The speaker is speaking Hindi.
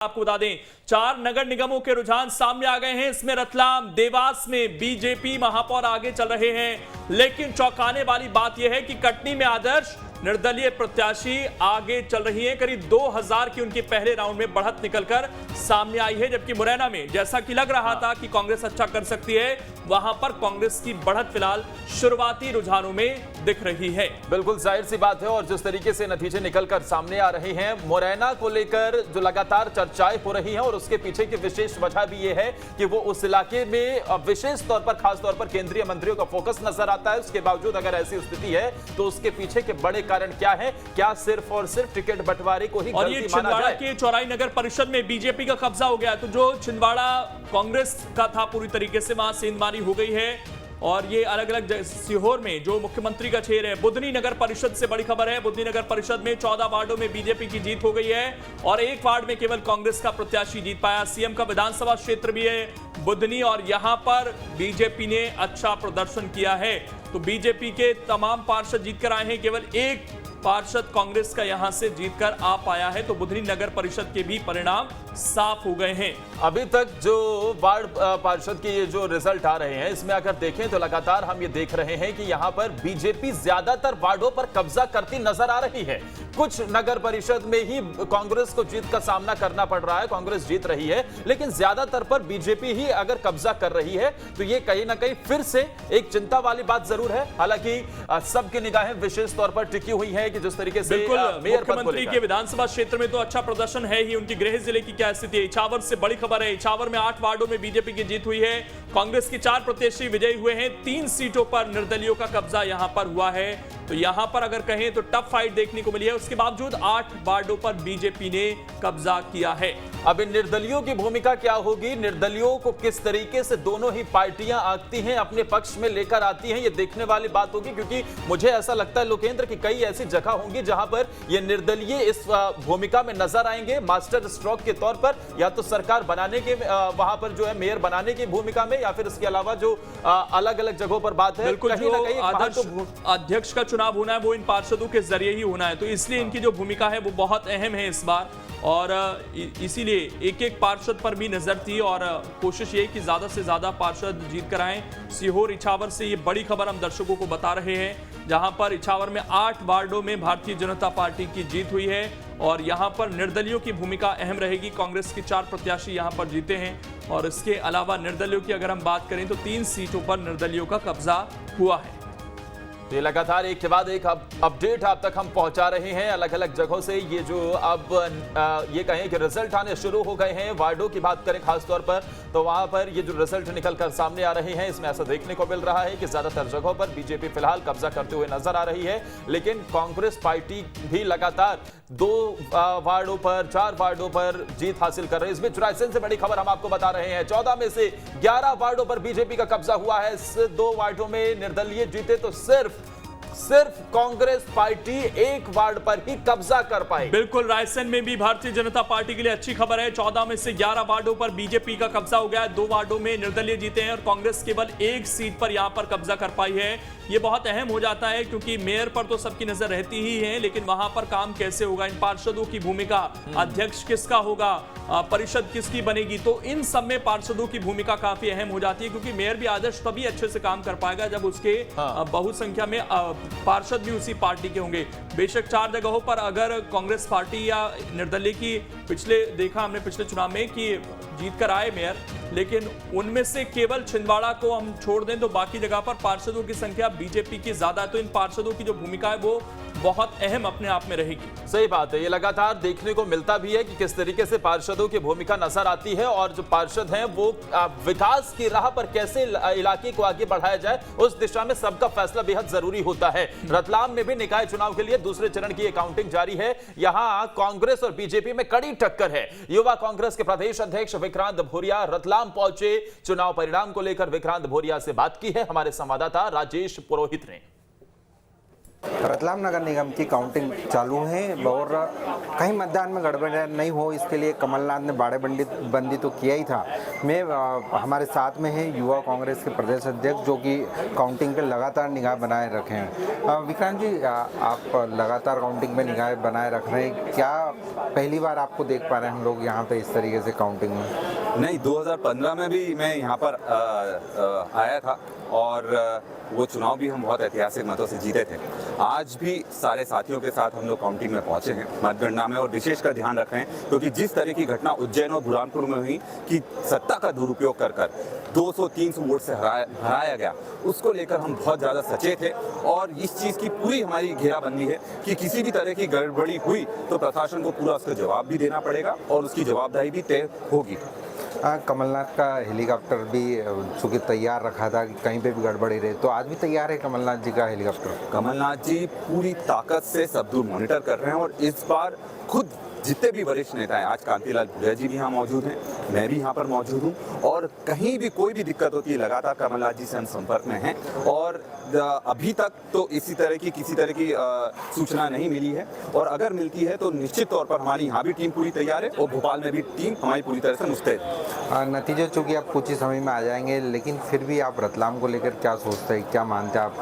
आपको बता दें 4 नगर निगमों के रुझान सामने आ गए हैं। इसमें रतलाम, देवास में बीजेपी महापौर आगे चल रहे हैं, लेकिन चौंकाने वाली बात यह है कि कटनी में आदर्श निर्दलीय प्रत्याशी आगे चल रही हैं। करीब 2000 की उनकी पहले राउंड में बढ़त निकलकर सामने आई है, जबकि मुरैना में जैसा कि लग रहा था कि कांग्रेस अच्छा कर सकती है, वहां पर कांग्रेस की बढ़त फिलहाल शुरुआती रुझानों में दिख रही है। बिल्कुल जाहिर सी बात है, और जिस तरीके से नतीजे निकलकर सामने आ रहे हैं, मुरैना को लेकर जो लगातार चर्चाएं हो रही हैं, और उसके पीछे की विशेष वजह भी यह है कि वो उस इलाके में विशेष तौर पर, खास तौर पर केंद्रीय मंत्रियों का फोकस नजर आता है। उसके बावजूद अगर ऐसी स्थिति है तो उसके पीछे के बड़े कारण क्या है? क्या सिर्फ और सिर्फ टिकट बंटवारे को ही और ये छिंदवाड़ा के चौराई नगर परिषद में बीजेपी का कब्जा हो गया। तो जो छिंदवाड़ा कांग्रेस का था पूरी तरीके से वहां सेंधमारी हो गई है, और ये अलग अलग सीहोर में जो मुख्यमंत्री का क्षेत्र है, बुधनी नगर परिषद से बड़ी खबर है। बुधनी नगर परिषद में 14 वार्डों में बीजेपी की जीत हो गई है, और एक वार्ड में केवल कांग्रेस का प्रत्याशी जीत पाया। सीएम का विधानसभा क्षेत्र भी है बुधनी, और यहां पर बीजेपी ने अच्छा प्रदर्शन किया है। तो बीजेपी के तमाम पार्षद जीतकर आए हैं, केवल एक पार्षद कांग्रेस का यहां से जीतकर आ पाया है। तो बुधनी नगर परिषद के भी परिणाम साफ हो गए हैं। अभी तक जो वार्ड पार्षद के ये जो रिजल्ट आ रहे हैं, इसमें अगर देखें तो लगातार हम ये देख रहे हैं कि यहां पर बीजेपी ज्यादातर वार्डों पर कब्जा करती नजर आ रही है। कुछ नगर परिषद में ही कांग्रेस को जीत का सामना करना पड़ रहा है, कांग्रेस जीत रही है, लेकिन ज्यादातर पर बीजेपी ही अगर कब्जा कर रही है, तो ये कहीं ना कहीं फिर से एक चिंता वाली बात जरूर है। हालांकि सबकी निगाहें विशेष तौर पर टिकी हुई है कि जिस तरीके से मुख्यमंत्री के विधानसभा क्षेत्र में तो अच्छा प्रदर्शन है ही। उनकी गृह जिले की क्या स्थिति है? इछावर से बड़ी खबर है, इछावर में 8 वार्डों में बीजेपी की जीत हुई है। कांग्रेस के 4 प्रत्याशी विजयी हुए हैं। 3 सीटों पर निर्दलियों का कब्जा यहां पर हुआ है। तो यहां पर अगर कहें तो टफ फाइट देखने को मिली है। उसके बावजूद 8 वार्डों पर बीजेपी ने कब्जा किया है। अब इन निर्दलियों की भूमिका क्या होगी? निर्दलियों को किस तरीके से दोनों ही पार्टियां आती हैं, अपने पक्ष में लेकर आती हैं, ये देखने वाली बात होगी। क्योंकि मुझे ऐसा लगता है लोकेंद्र की कई ऐसी जगह होंगी जहां पर ये निर्दलीय इस भूमिका में नजर आएंगे, मास्टर स्ट्रोक के तौर पर, या तो सरकार बनाने के वहां पर जो है मेयर बनाने की भूमिका में, या फिर इसके अलावा जो अलग अलग जगहों पर बात है, कहीं ना कहीं आदर्श अध्यक्ष का चुनाव होना है वो इन पार्षदों के जरिए ही होना है। तो इसलिए इनकी जो भूमिका है वो बहुत अहम है इस बार, और इसीलिए एक एक पार्षद पर भी नजर थी, और कोशिश ये कि ज्यादा से ज्यादा पार्षद जीत कर आए। सीहोर इछावर से ये बड़ी खबर हम दर्शकों को बता रहे हैं, जहां पर इछावर में 8 वार्डों में भारतीय जनता पार्टी की जीत हुई है, और यहां पर निर्दलियों की भूमिका अहम रहेगी। कांग्रेस के 4 प्रत्याशी यहां पर जीते हैं, और इसके अलावा निर्दलियों की अगर हम बात करें तो 3 सीटों पर निर्दलियों का कब्जा हुआ है। ये लगातार एक के बाद एक अपडेट आप तक हम पहुंचा रहे हैं अलग अलग जगहों से। ये जो अब ये कहें कि रिजल्ट आने शुरू हो गए हैं, वार्डों की बात करें खास तौर पर, तो वहां पर ये जो रिजल्ट निकलकर सामने आ रहे हैं, इसमें ऐसा देखने को मिल रहा है कि ज्यादातर जगहों पर बीजेपी फिलहाल कब्जा करते हुए नजर आ रही है। लेकिन कांग्रेस पार्टी भी लगातार 2 वार्डों पर, 4 वार्डों पर जीत हासिल कर रही है। इस बीच रायसेन से बड़ी खबर हम आपको बता रहे हैं, 14 में से 11 वार्डों पर बीजेपी का कब्जा हुआ है। 2 वार्डों में निर्दलीय जीते, तो सिर्फ कांग्रेस पार्टी 1 वार्ड पर ही कब्जा कर पाई। बिल्कुल, रायसेन में भी भारतीय जनता पार्टी के लिए अच्छी खबर है। 14 में से 11 वार्डों पर बीजेपी का कब्जा हो गया है। 2 वार्डों में निर्दलीय जीते हैं, और कांग्रेस केवल 1 सीट पर यहां पर कब्जा कर पाई है। ये बहुत अहम हो जाता है, क्योंकि मेयर पर तो सबकी नजर रहती ही है, लेकिन वहां पर काम कैसे होगा, इन पार्षदों की भूमिका, अध्यक्ष किसका होगा, परिषद किसकी बनेगी, तो इन सब में पार्षदों की भूमिका काफी अहम हो जाती है। क्योंकि मेयर भी आदर्श तभी अच्छे से काम कर पाएगा जब उसके बहुसंख्या में पार्षद भी उसी पार्टी के होंगे। बेशक 4 जगहों पर अगर कांग्रेस पार्टी या निर्दलीय की देखा हमने पिछले चुनाव में कि जीत कर आए मेयर, लेकिन उनमें से केवल छिंदवाड़ा को हम छोड़ दें तो बाकी जगह पर पार्षदों की संख्या बीजेपी की ज्यादा है। तो इन पार्षदों की जो भूमिका है वो बहुत अहम अपने आप में रहेगी। सही बात है, ये लगातार देखने को मिलता भी है कि किस तरीके से पार्षदों की भूमिका नजर आती है, और जो पार्षद हैं वो विकास की राह पर कैसे इलाके को आगे बढ़ाया जाए, उस दिशा में सबका फैसला बेहद जरूरी होता है। रतलाम में भी निकाय चुनाव के लिए दूसरे चरण की काउंटिंग जारी है। यहां कांग्रेस और बीजेपी में कड़ी टक्कर है। युवा कांग्रेस के प्रदेश अध्यक्ष विक्रांत भोरिया रतलाम पहुंचे। चुनाव परिणाम को लेकर विक्रांत भोरिया से बात की है हमारे संवाददाता राजेश पुरोहित ने। रतलाम नगर निगम की काउंटिंग चालू है और कहीं मतदान में गड़बड़ नहीं हो इसके लिए कमलनाथ ने बाड़े बंदी तो किया ही था। मैं हमारे साथ में है युवा कांग्रेस के प्रदेश अध्यक्ष जो कि काउंटिंग पे लगातार निगाह बनाए रखे हैं। विक्रांत जी, आप लगातार काउंटिंग पे निगाह बनाए रख रहे हैं, क्या पहली बार आपको देख पा रहे हैं हम लोग यहाँ पे इस तरीके से काउंटिंग में? नहीं, 2015 में भी मैं यहाँ पर आया था और वो चुनाव भी हम बहुत ऐतिहासिक मतों से जीते थे। आज भी सारे साथियों के साथ हम लोग काउंटिंग में पहुंचे हैं, मतगणना में, और विशेषकर ध्यान रख रहे हैं क्योंकि जिस तरह की घटना उज्जैन और बुरहानपुर में हुई कि सत्ता का दुरुपयोग कर 200-300 वोट से हराया गया, उसको लेकर हम बहुत ज़्यादा सचेत थे और इस चीज़ की पूरी हमारी घेराबंदी है कि किसी भी तरह की गड़बड़ी हुई तो प्रशासन को पूरा उसका जवाब भी देना पड़ेगा और उसकी जवाबदेही भी तय होगी। कमलनाथ का हेलीकॉप्टर भी चूँकि तैयार रखा था कि कहीं पे भी गड़बड़ी रहे, तो आज भी तैयार है कमलनाथ जी का हेलीकॉप्टर? कमलनाथ जी पूरी ताकत से सब दूर मॉनिटर कर रहे हैं और इस बार खुद जितने भी वरिष्ठ नेता हैं, आज कांतिलाल भूरिया जी भी यहाँ मौजूद हैं, मैं भी यहाँ पर मौजूद हूँ और कहीं भी कोई भी दिक्कत होती है लगातार कमलनाथ जी से हम संपर्क में हैं और अभी तक तो किसी तरह की सूचना नहीं मिली है और अगर मिलती है तो निश्चित तौर पर हमारी यहाँ भी टीम पूरी तैयार है और भोपाल में भी टीम हमारी पूरी तरह से मुस्तैद है। नतीजे चूँकि आप कुछ ही समय में आ जाएंगे, लेकिन फिर भी आप रतलाम को लेकर क्या सोचते हैं, क्या मानते हैं आप?